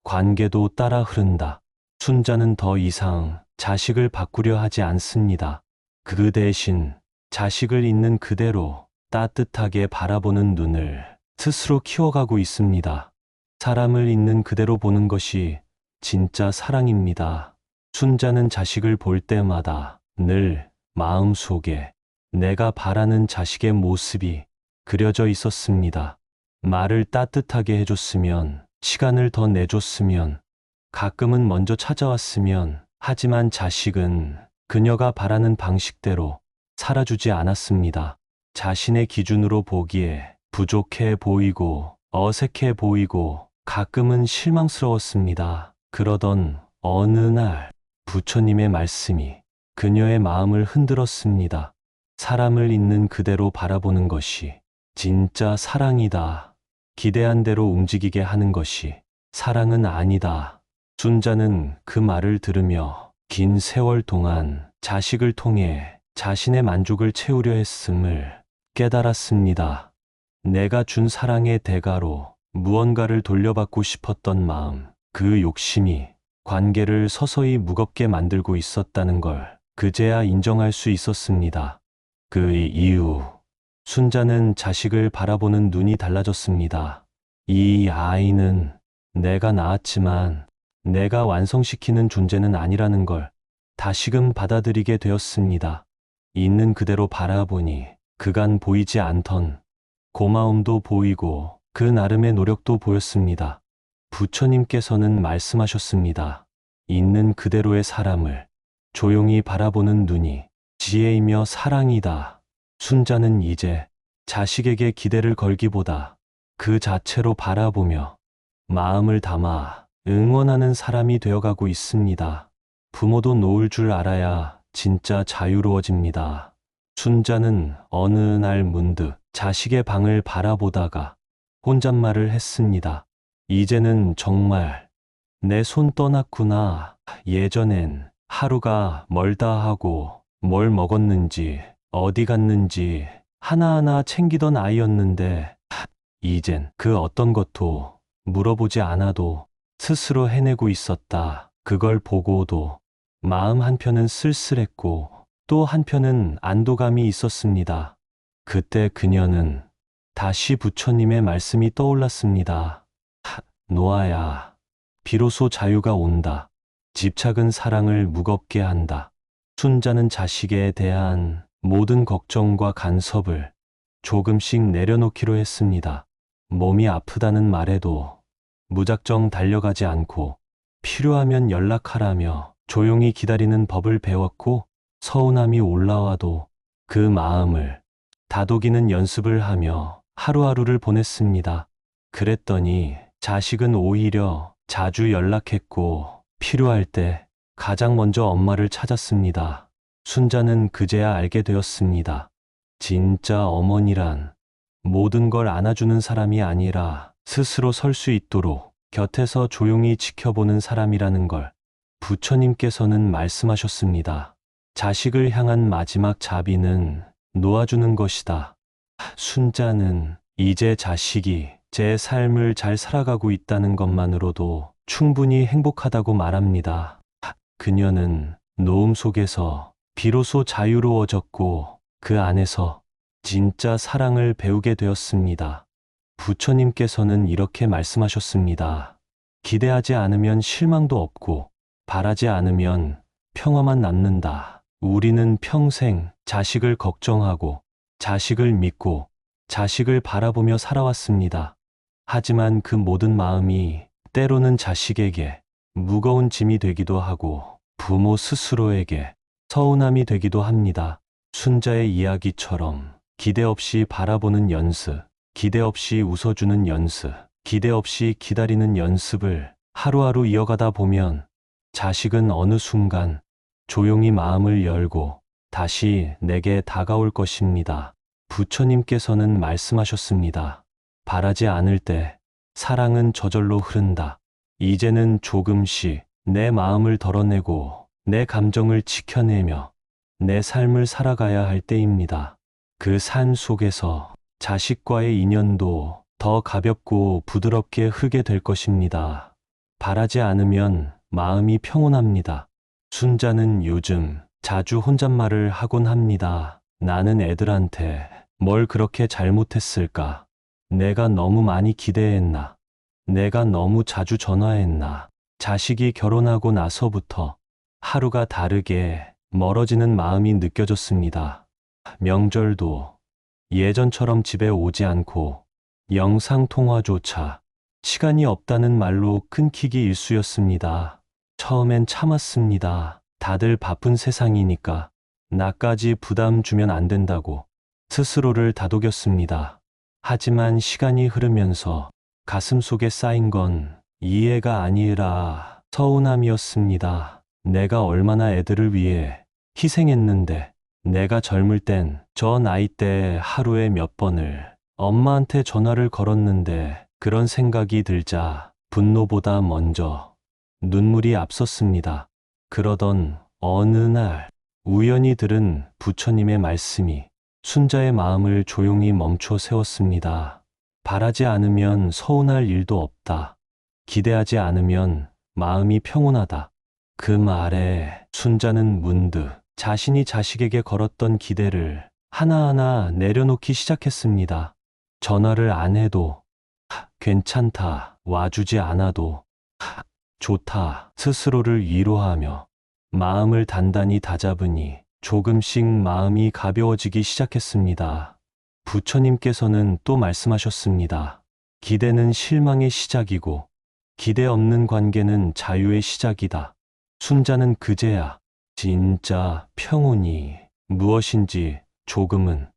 A: 관계도 따라 흐른다. 순자는 더 이상 자식을 바꾸려 하지 않습니다. 그 대신 자식을 있는 그대로 따뜻하게 바라보는 눈을 스스로 키워가고 있습니다. 사람을 있는 그대로 보는 것이 진짜 사랑입니다. 순자는 자식을 볼 때마다 늘 마음속에 내가 바라는 자식의 모습이 그려져 있었습니다. 말을 따뜻하게 해줬으면, 시간을 더 내줬으면, 가끔은 먼저 찾아왔으면, 하지만 자식은 그녀가 바라는 방식대로 살아주지 않았습니다. 자신의 기준으로 보기에 부족해 보이고 어색해 보이고 가끔은 실망스러웠습니다. 그러던 어느 날 부처님의 말씀이 그녀의 마음을 흔들었습니다. 사람을 있는 그대로 바라보는 것이 진짜 사랑이다. 기대한 대로 움직이게 하는 것이 사랑은 아니다. 순자는 그 말을 들으며 긴 세월 동안 자식을 통해 자신의 만족을 채우려 했음을 깨달았습니다. 내가 준 사랑의 대가로 무언가를 돌려받고 싶었던 마음, 그 욕심이 관계를 서서히 무겁게 만들고 있었다는 걸 그제야 인정할 수 있었습니다. 그 이후 순자는 자식을 바라보는 눈이 달라졌습니다. 이 아이는 내가 낳았지만 내가 완성시키는 존재는 아니라는 걸 다시금 받아들이게 되었습니다. 있는 그대로 바라보니 그간 보이지 않던 고마움도 보이고 그 나름의 노력도 보였습니다. 부처님께서는 말씀하셨습니다. 있는 그대로의 사람을 조용히 바라보는 눈이 지혜이며 사랑이다. 순자는 이제 자식에게 기대를 걸기보다 그 자체로 바라보며 마음을 담아 응원하는 사람이 되어가고 있습니다. 부모도 놓을 줄 알아야 진짜 자유로워집니다. 순자는 어느 날 문득 자식의 방을 바라보다가 혼잣말을 했습니다. 이제는 정말 내 손 떠났구나. 예전엔 하루가 멀다 하고 뭘 먹었는지 어디 갔는지 하나하나 챙기던 아이였는데 이젠 그 어떤 것도 물어보지 않아도 스스로 해내고 있었다. 그걸 보고도 마음 한편은 쓸쓸했고 또 한편은 안도감이 있었습니다. 그때 그녀는 다시 부처님의 말씀이 떠올랐습니다. 노아야, 비로소 자유가 온다. 집착은 사랑을 무겁게 한다. 순자는 자식에 대한 모든 걱정과 간섭을 조금씩 내려놓기로 했습니다. 몸이 아프다는 말에도 무작정 달려가지 않고 필요하면 연락하라며 조용히 기다리는 법을 배웠고 서운함이 올라와도 그 마음을 다독이는 연습을 하며 하루하루를 보냈습니다. 그랬더니 자식은 오히려 자주 연락했고 필요할 때 가장 먼저 엄마를 찾았습니다. 순자는 그제야 알게 되었습니다. 진짜 어머니란 모든 걸 안아주는 사람이 아니라 스스로 설 수 있도록 곁에서 조용히 지켜보는 사람이라는 걸. 부처님께서는 말씀하셨습니다. 자식을 향한 마지막 자비는 놓아주는 것이다. 순자는 이제 자식이 제 삶을 잘 살아가고 있다는 것만으로도 충분히 행복하다고 말합니다. 그녀는 노음 속에서 비로소 자유로워졌고 그 안에서 진짜 사랑을 배우게 되었습니다. 부처님께서는 이렇게 말씀하셨습니다. 기대하지 않으면 실망도 없고 바라지 않으면 평화만 남는다. 우리는 평생 자식을 걱정하고 자식을 믿고 자식을 바라보며 살아왔습니다. 하지만 그 모든 마음이 때로는 자식에게 무거운 짐이 되기도 하고 부모 스스로에게 서운함이 되기도 합니다. 순자의 이야기처럼 기대 없이 바라보는 연습, 기대 없이 웃어주는 연습, 기대 없이 기다리는 연습을 하루하루 이어가다 보면 자식은 어느 순간 조용히 마음을 열고 다시 내게 다가올 것입니다. 부처님께서는 말씀하셨습니다. 바라지 않을 때 사랑은 저절로 흐른다. 이제는 조금씩 내 마음을 덜어내고 내 감정을 지켜내며 내 삶을 살아가야 할 때입니다. 그 삶 속에서 자식과의 인연도 더 가볍고 부드럽게 흐르게 될 것입니다. 바라지 않으면 마음이 평온합니다. 순자는 요즘 자주 혼잣말을 하곤 합니다. 나는 애들한테 뭘 그렇게 잘못했을까? 내가 너무 많이 기대했나? 내가 너무 자주 전화했나? 자식이 결혼하고 나서부터 하루가 다르게 멀어지는 마음이 느껴졌습니다. 명절도 예전처럼 집에 오지 않고 영상통화조차 시간이 없다는 말로 끊기기 일쑤였습니다. 처음엔 참았습니다. 다들 바쁜 세상이니까 나까지 부담 주면 안 된다고 스스로를 다독였습니다. 하지만 시간이 흐르면서 가슴속에 쌓인 건 이해가 아니라 서운함이었습니다. 내가 얼마나 애들을 위해 희생했는데, 내가 젊을 땐 저 나이 때 하루에 몇 번을 엄마한테 전화를 걸었는데, 그런 생각이 들자 분노보다 먼저 눈물이 앞섰습니다. 그러던 어느 날 우연히 들은 부처님의 말씀이 순자의 마음을 조용히 멈춰 세웠습니다. 바라지 않으면 서운할 일도 없다. 기대하지 않으면 마음이 평온하다. 그 말에 순자는 문득 자신이 자식에게 걸었던 기대를 하나하나 내려놓기 시작했습니다. 전화를 안 해도 괜찮다, 와주지 않아도 좋다, 스스로를 위로하며 마음을 단단히 다잡으니 조금씩 마음이 가벼워지기 시작했습니다. 부처님께서는 또 말씀하셨습니다. 기대는 실망의 시작이고 기대 없는 관계는 자유의 시작이다. 순자는 그제야 진짜 평온이 무엇인지 조금은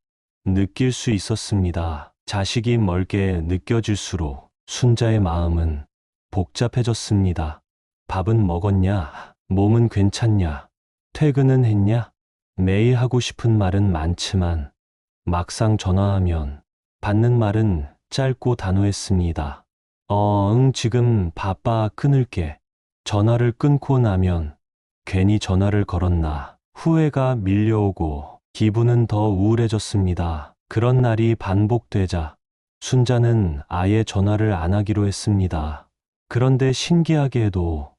A: 느낄 수 있었습니다. 자식이 멀게 느껴질수록 순자의 마음은 복잡해졌습니다. 밥은 먹었냐? 몸은 괜찮냐? 퇴근은 했냐? 매일 하고 싶은 말은 많지만 막상 전화하면 받는 말은 짧고 단호했습니다. 응, 지금 바빠, 끊을게. 전화를 끊고 나면 괜히 전화를 걸었나 후회가 밀려오고 기분은 더 우울해졌습니다. 그런 날이 반복되자 순자는 아예 전화를 안 하기로 했습니다. 그런데 신기하게도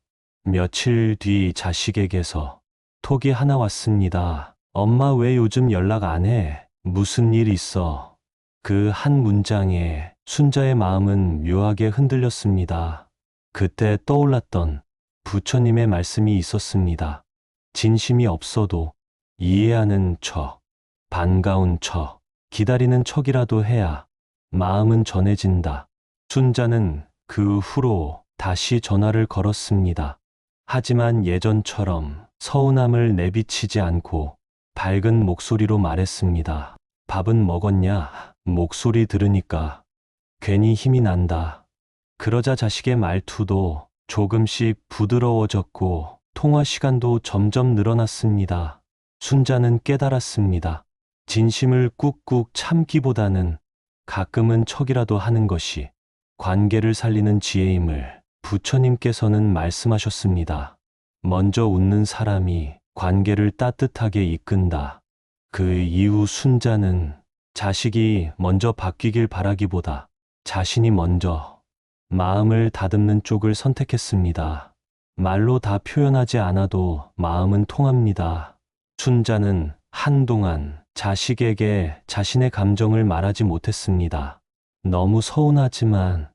A: 며칠 뒤 자식에게서 톡이 하나 왔습니다. 엄마 왜 요즘 연락 안 해? 무슨 일 있어? 그 한 문장에 순자의 마음은 묘하게 흔들렸습니다. 그때 떠올랐던 부처님의 말씀이 있었습니다. 진심이 없어도 이해하는 척, 반가운 척, 기다리는 척이라도 해야 마음은 전해진다. 순자는 그 후로 다시 전화를 걸었습니다. 하지만 예전처럼 서운함을 내비치지 않고 밝은 목소리로 말했습니다. 밥은 먹었냐? 목소리 들으니까 괜히 힘이 난다. 그러자 자식의 말투도 조금씩 부드러워졌고 통화 시간도 점점 늘어났습니다. 순자는 깨달았습니다. 진심을 꾹꾹 참기보다는 가끔은 척이라도 하는 것이 관계를 살리는 지혜임을 부처님께서는 말씀하셨습니다. 먼저 웃는 사람이 관계를 따뜻하게 이끈다. 그 이후 순자는 자식이 먼저 바뀌길 바라기보다 자신이 먼저 마음을 다듬는 쪽을 선택했습니다. 말로 다 표현하지 않아도 마음은 통합니다. 순자는 한동안 자식에게 자신의 감정을 말하지 못했습니다. 너무 서운하지만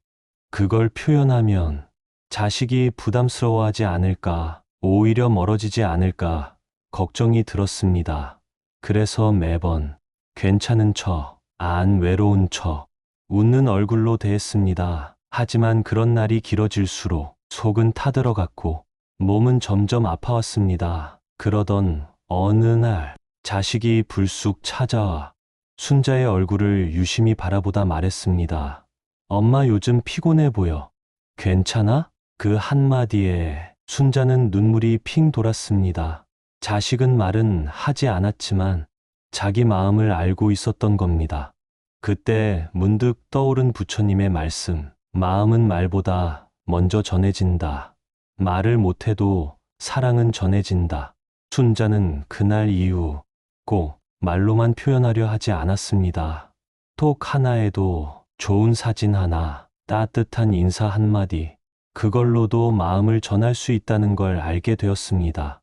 A: 그걸 표현하면 자식이 부담스러워하지 않을까, 오히려 멀어지지 않을까 걱정이 들었습니다. 그래서 매번 괜찮은 척, 안 외로운 척, 웃는 얼굴로 대했습니다. 하지만 그런 날이 길어질수록 속은 타들어갔고 몸은 점점 아파왔습니다. 그러던 어느 날 자식이 불쑥 찾아와 순자의 얼굴을 유심히 바라보다 말했습니다. 엄마 요즘 피곤해 보여. 괜찮아? 그 한마디에 순자는 눈물이 핑 돌았습니다. 자식은 말은 하지 않았지만 자기 마음을 알고 있었던 겁니다. 그때 문득 떠오른 부처님의 말씀, 마음은 말보다 먼저 전해진다. 말을 못해도 사랑은 전해진다. 순자는 그날 이후 꼭 말로만 표현하려 하지 않았습니다. 톡 하나에도 좋은 사진 하나, 따뜻한 인사 한마디, 그걸로도 마음을 전할 수 있다는 걸 알게 되었습니다.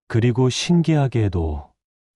A: 그리고 신기하게도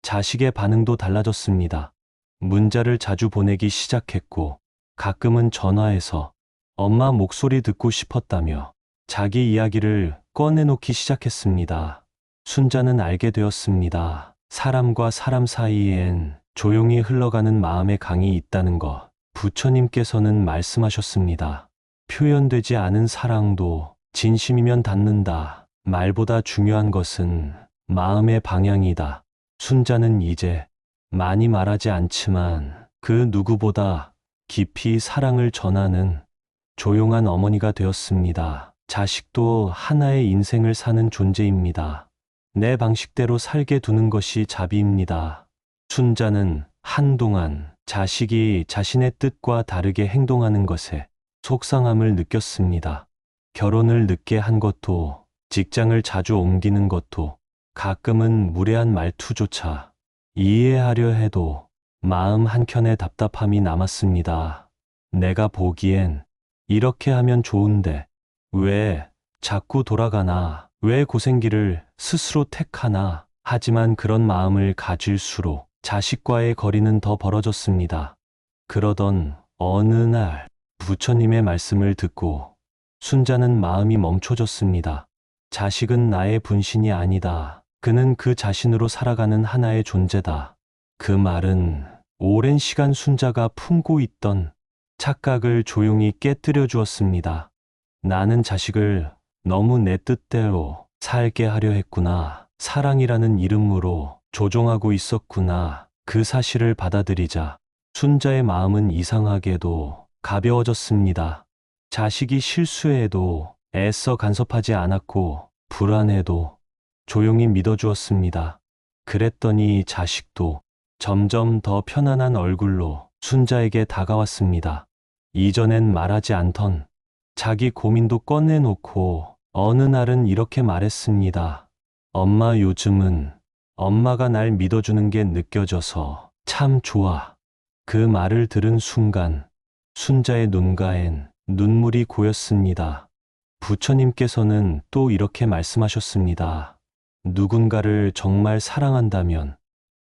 A: 자식의 반응도 달라졌습니다. 문자를 자주 보내기 시작했고 가끔은 전화해서 엄마 목소리 듣고 싶었다며 자기 이야기를 꺼내놓기 시작했습니다. 순자는 알게 되었습니다. 사람과 사람 사이엔 조용히 흘러가는 마음의 강이 있다는 것. 부처님께서는 말씀하셨습니다. 표현되지 않은 사랑도 진심이면 닿는다. 말보다 중요한 것은 마음의 방향이다. 순자는 이제 많이 말하지 않지만 그 누구보다 깊이 사랑을 전하는 조용한 어머니가 되었습니다. 자식도 하나의 인생을 사는 존재입니다. 내 방식대로 살게 두는 것이 자비입니다. 순자는 한동안 자식이 자신의 뜻과 다르게 행동하는 것에 속상함을 느꼈습니다. 결혼을 늦게 한 것도, 직장을 자주 옮기는 것도, 가끔은 무례한 말투조차 이해하려 해도 마음 한켠에 답답함이 남았습니다. 내가 보기엔 이렇게 하면 좋은데 왜 자꾸 돌아가나, 왜 고생길을 스스로 택하나. 하지만 그런 마음을 가질수록 자식과의 거리는 더 벌어졌습니다. 그러던 어느 날 부처님의 말씀을 듣고 순자는 마음이 멈춰졌습니다. 자식은 나의 분신이 아니다. 그는 그 자신으로 살아가는 하나의 존재다. 그 말은 오랜 시간 순자가 품고 있던 착각을 조용히 깨뜨려 주었습니다. 나는 자식을 너무 내 뜻대로 살게 하려 했구나. 사랑이라는 이름으로 조종하고 있었구나. 그 사실을 받아들이자 순자의 마음은 이상하게도 가벼워졌습니다. 자식이 실수해도 애써 간섭하지 않았고 불안해도 조용히 믿어주었습니다. 그랬더니 자식도 점점 더 편안한 얼굴로 순자에게 다가왔습니다. 이전엔 말하지 않던 자기 고민도 꺼내놓고 어느 날은 이렇게 말했습니다. 엄마, 요즘은 엄마가 날 믿어주는 게 느껴져서 참 좋아. 그 말을 들은 순간 순자의 눈가엔 눈물이 고였습니다. 부처님께서는 또 이렇게 말씀하셨습니다. 누군가를 정말 사랑한다면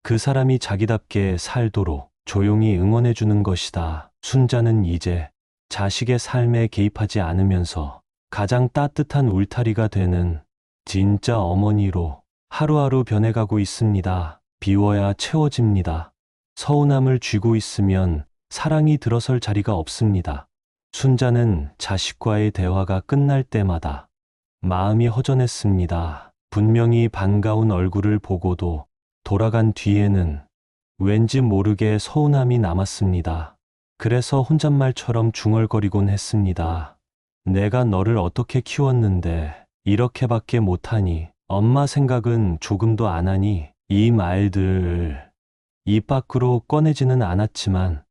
A: 그 사람이 자기답게 살도록 조용히 응원해 주는 것이다. 순자는 이제 자식의 삶에 개입하지 않으면서 가장 따뜻한 울타리가 되는 진짜 어머니로 하루하루 변해가고 있습니다. 비워야 채워집니다. 서운함을 쥐고 있으면 사랑이 들어설 자리가 없습니다. 순자는 자식과의 대화가 끝날 때마다 마음이 허전했습니다. 분명히 반가운 얼굴을 보고도 돌아간 뒤에는 왠지 모르게 서운함이 남았습니다. 그래서 혼잣말처럼 중얼거리곤 했습니다. 내가 너를 어떻게 키웠는데 이렇게밖에 못하니, 엄마 생각은 조금도 안 하니. 이 말들 입 밖으로 꺼내지는 않았지만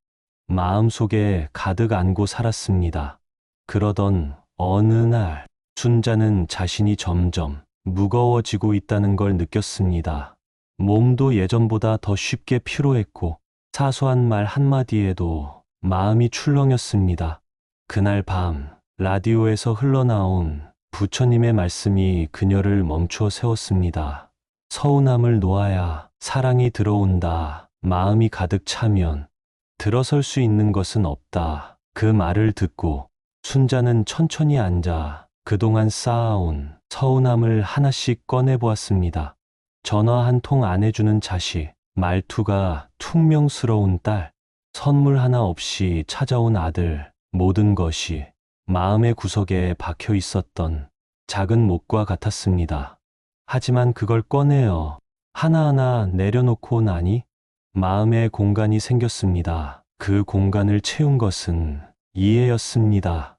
A: 마음속에 가득 안고 살았습니다. 그러던 어느 날 순자는 자신이 점점 무거워지고 있다는 걸 느꼈습니다. 몸도 예전보다 더 쉽게 피로했고 사소한 말 한마디에도 마음이 출렁였습니다. 그날 밤 라디오에서 흘러나온 부처님의 말씀이 그녀를 멈추어 세웠습니다. 서운함을 놓아야 사랑이 들어온다. 마음이 가득 차면 들어설 수 있는 것은 없다. 그 말을 듣고 순자는 천천히 앉아 그동안 쌓아온 서운함을 하나씩 꺼내보았습니다. 전화 한 통 안 해주는 자식, 말투가 퉁명스러운 딸, 선물 하나 없이 찾아온 아들, 모든 것이 마음의 구석에 박혀 있었던 작은 몫과 같았습니다. 하지만 그걸 꺼내어 하나하나 내려놓고 나니 마음의 공간이 생겼습니다. 그 공간을 채운 것은 이해였습니다.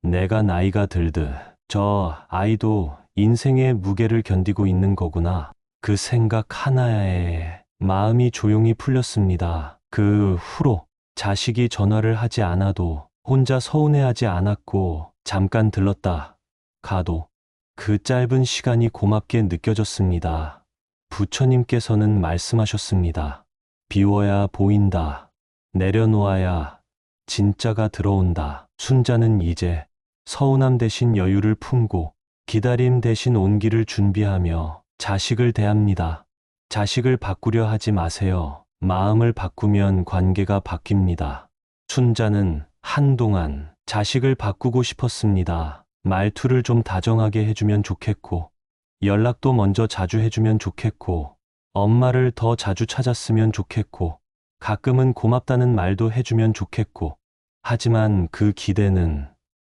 A: 내가 나이가 들듯 저 아이도 인생의 무게를 견디고 있는 거구나. 그 생각 하나에 마음이 조용히 풀렸습니다. 그 후로 자식이 전화를 하지 않아도 혼자 서운해하지 않았고 잠깐 들렀다 가도 그 짧은 시간이 고맙게 느껴졌습니다. 부처님께서는 말씀하셨습니다. 비워야 보인다. 내려놓아야 진짜가 들어온다. 순자는 이제 서운함 대신 여유를 품고 기다림 대신 온기를 준비하며 자식을 대합니다. 자식을 바꾸려 하지 마세요. 마음을 바꾸면 관계가 바뀝니다. 순자는 한동안 자식을 바꾸고 싶었습니다. 말투를 좀 다정하게 해주면 좋겠고, 연락도 먼저 자주 해주면 좋겠고, 엄마를 더 자주 찾았으면 좋겠고, 가끔은 고맙다는 말도 해주면 좋겠고, 하지만 그 기대는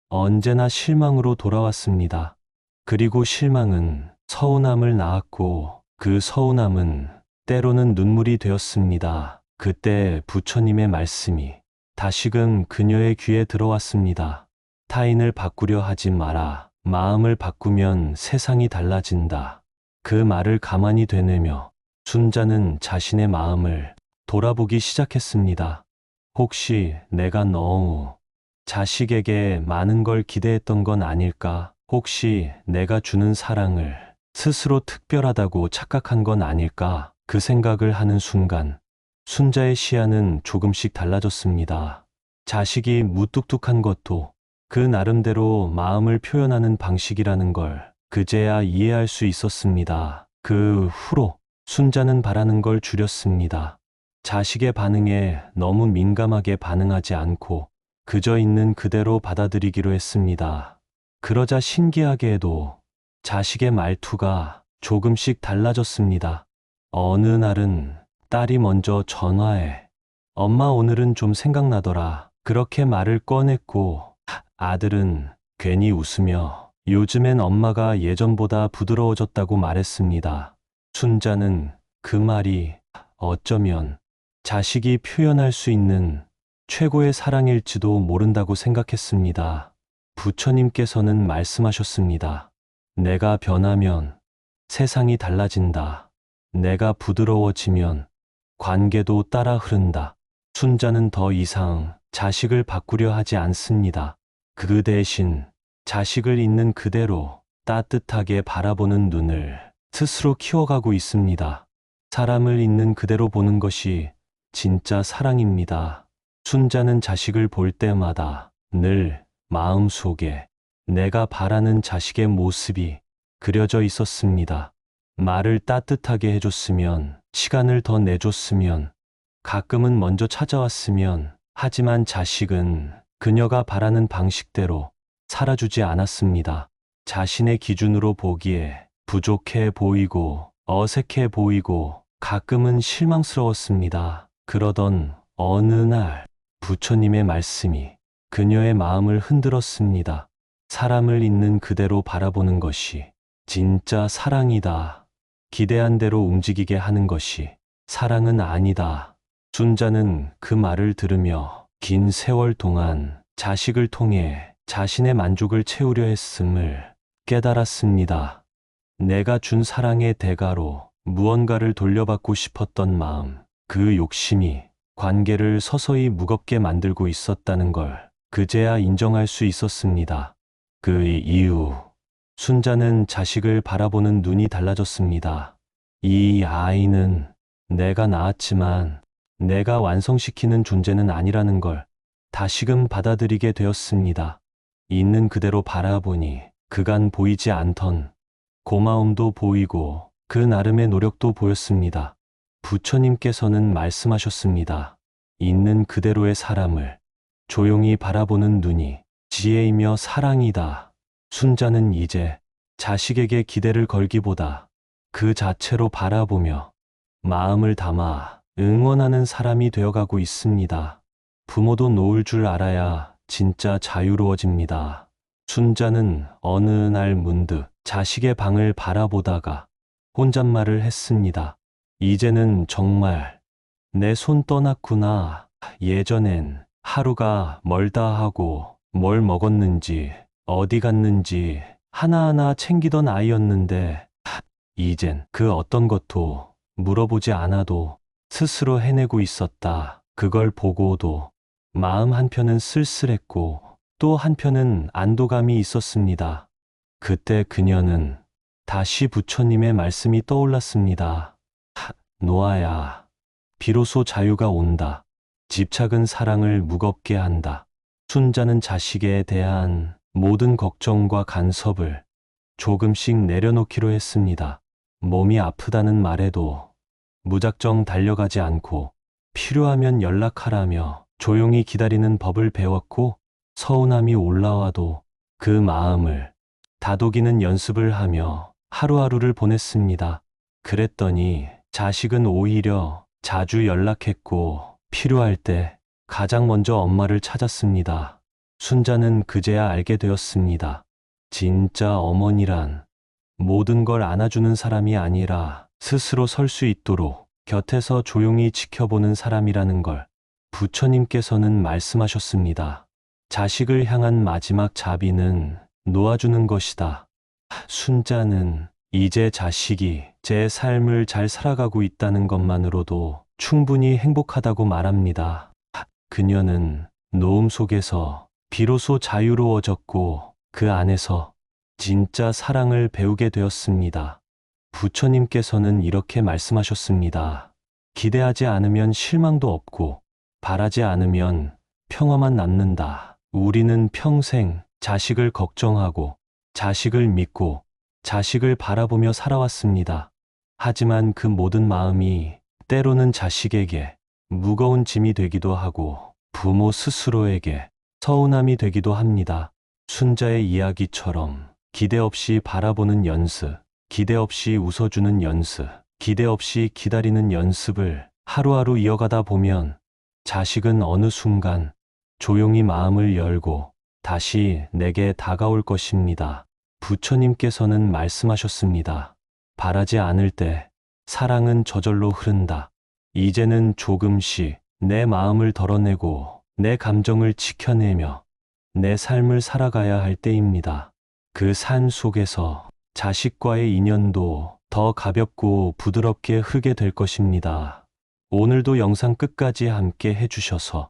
A: 언제나 실망으로 돌아왔습니다. 그리고 실망은 서운함을 낳았고, 그 서운함은 때로는 눈물이 되었습니다. 그때 부처님의 말씀이 다시금 그녀의 귀에 들어왔습니다. 타인을 바꾸려 하지 마라. 마음을 바꾸면 세상이 달라진다. 그 말을 가만히 되뇌며 순자는 자신의 마음을 돌아보기 시작했습니다. 혹시 내가 너무 자식에게 많은 걸 기대했던 건 아닐까? 혹시 내가 주는 사랑을 스스로 특별하다고 착각한 건 아닐까? 그 생각을 하는 순간 순자의 시야는 조금씩 달라졌습니다. 자식이 무뚝뚝한 것도 그 나름대로 마음을 표현하는 방식이라는 걸 그제야 이해할 수 있었습니다. 그 후로 순자는 바라는 걸 줄였습니다. 자식의 반응에 너무 민감하게 반응하지 않고 그저 있는 그대로 받아들이기로 했습니다. 그러자 신기하게도 자식의 말투가 조금씩 달라졌습니다. 어느 날은 딸이 먼저 전화해 엄마 오늘은 좀 생각나더라. 그렇게 말을 꺼냈고 아들은 괜히 웃으며 요즘엔 엄마가 예전보다 부드러워졌다고 말했습니다. 순자는 그 말이 어쩌면 자식이 표현할 수 있는 최고의 사랑일지도 모른다고 생각했습니다. 부처님께서는 말씀하셨습니다. 내가 변하면 세상이 달라진다. 내가 부드러워지면 관계도 따라 흐른다. 순자는 더 이상 자식을 바꾸려 하지 않습니다. 그 대신 자식을 있는 그대로 따뜻하게 바라보는 눈을 스스로 키워가고 있습니다. 사람을 있는 그대로 보는 것이 진짜 사랑입니다. 순자는 자식을 볼 때마다 늘 마음속에 내가 바라는 자식의 모습이 그려져 있었습니다. 말을 따뜻하게 해줬으면, 시간을 더 내줬으면, 가끔은 먼저 찾아왔으면, 하지만 자식은 그녀가 바라는 방식대로 살아주지 않았습니다. 자신의 기준으로 보기에 부족해 보이고 어색해 보이고 가끔은 실망스러웠습니다. 그러던 어느 날 부처님의 말씀이 그녀의 마음을 흔들었습니다. 사람을 있는 그대로 바라보는 것이 진짜 사랑이다. 기대한 대로 움직이게 하는 것이 사랑은 아니다. 순자는 그 말을 들으며 긴 세월 동안 자식을 통해 자신의 만족을 채우려 했음을 깨달았습니다. 내가 준 사랑의 대가로 무언가를 돌려받고 싶었던 마음, 그 욕심이 관계를 서서히 무겁게 만들고 있었다는 걸 그제야 인정할 수 있었습니다. 그 이후 순자는 자식을 바라보는 눈이 달라졌습니다. 이 아이는 내가 낳았지만 내가 완성시키는 존재는 아니라는 걸 다시금 받아들이게 되었습니다. 있는 그대로 바라보니 그간 보이지 않던 고마움도 보이고 그 나름의 노력도 보였습니다. 부처님께서는 말씀하셨습니다. 있는 그대로의 사람을 조용히 바라보는 눈이 지혜이며 사랑이다. 순자는 이제 자식에게 기대를 걸기보다 그 자체로 바라보며 마음을 담아 응원하는 사람이 되어가고 있습니다. 부모도 놓을 줄 알아야 진짜 자유로워집니다. 순자는 어느 날 문득 자식의 방을 바라보다가 혼잣말을 했습니다. 이제는 정말 내 손 떠났구나. 예전엔 하루가 멀다 하고 뭘 먹었는지 어디 갔는지 하나하나 챙기던 아이였는데 이젠 그 어떤 것도 물어보지 않아도 스스로 해내고 있었다. 그걸 보고도 마음 한편은 쓸쓸했고 또 한편은 안도감이 있었습니다. 그때 그녀는 다시 부처님의 말씀이 떠올랐습니다. 노아야, 비로소 자유가 온다. 집착은 사랑을 무겁게 한다. 순자는 자식에 대한 모든 걱정과 간섭을 조금씩 내려놓기로 했습니다. 몸이 아프다는 말에도 무작정 달려가지 않고 필요하면 연락하라며 조용히 기다리는 법을 배웠고 서운함이 올라와도 그 마음을 다독이는 연습을 하며 하루하루를 보냈습니다. 그랬더니 자식은 오히려 자주 연락했고 필요할 때 가장 먼저 엄마를 찾았습니다. 순자는 그제야 알게 되었습니다. 진짜 어머니란 모든 걸 안아주는 사람이 아니라 스스로 설 수 있도록 곁에서 조용히 지켜보는 사람이라는 걸 부처님께서는 말씀하셨습니다. 자식을 향한 마지막 자비는 놓아주는 것이다. 순자는 이제 자식이 제 삶을 잘 살아가고 있다는 것만으로도 충분히 행복하다고 말합니다. 그녀는 노음 속에서 비로소 자유로워졌고 그 안에서 진짜 사랑을 배우게 되었습니다. 부처님께서는 이렇게 말씀하셨습니다. 기대하지 않으면 실망도 없고 바라지 않으면 평화만 남는다. 우리는 평생 자식을 걱정하고 자식을 믿고 자식을 바라보며 살아왔습니다. 하지만 그 모든 마음이 때로는 자식에게 무거운 짐이 되기도 하고 부모 스스로에게 서운함이 되기도 합니다. 순자의 이야기처럼 기대 없이 바라보는 연습, 기대 없이 웃어주는 연습, 기대 없이 기다리는 연습을 하루하루 이어가다 보면 자식은 어느 순간 조용히 마음을 열고 다시 내게 다가올 것입니다. 부처님께서는 말씀하셨습니다. 바라지 않을 때 사랑은 저절로 흐른다. 이제는 조금씩 내 마음을 덜어내고 내 감정을 지켜내며 내 삶을 살아가야 할 때입니다. 그 삶 속에서 자식과의 인연도 더 가볍고 부드럽게 흐르게 될 것입니다. 오늘도 영상 끝까지 함께 해주셔서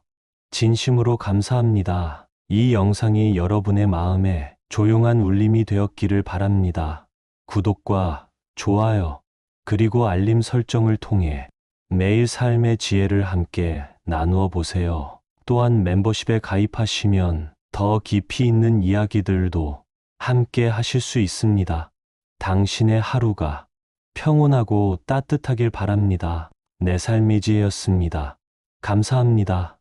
A: 진심으로 감사합니다. 이 영상이 여러분의 마음에 조용한 울림이 되었기를 바랍니다. 구독과 좋아요, 그리고 알림 설정을 통해 매일 삶의 지혜를 함께 나누어 보세요. 또한 멤버십에 가입하시면 더 깊이 있는 이야기들도 함께 하실 수 있습니다. 당신의 하루가 평온하고 따뜻하길 바랍니다. 내 삶의 지혜였습니다. 감사합니다.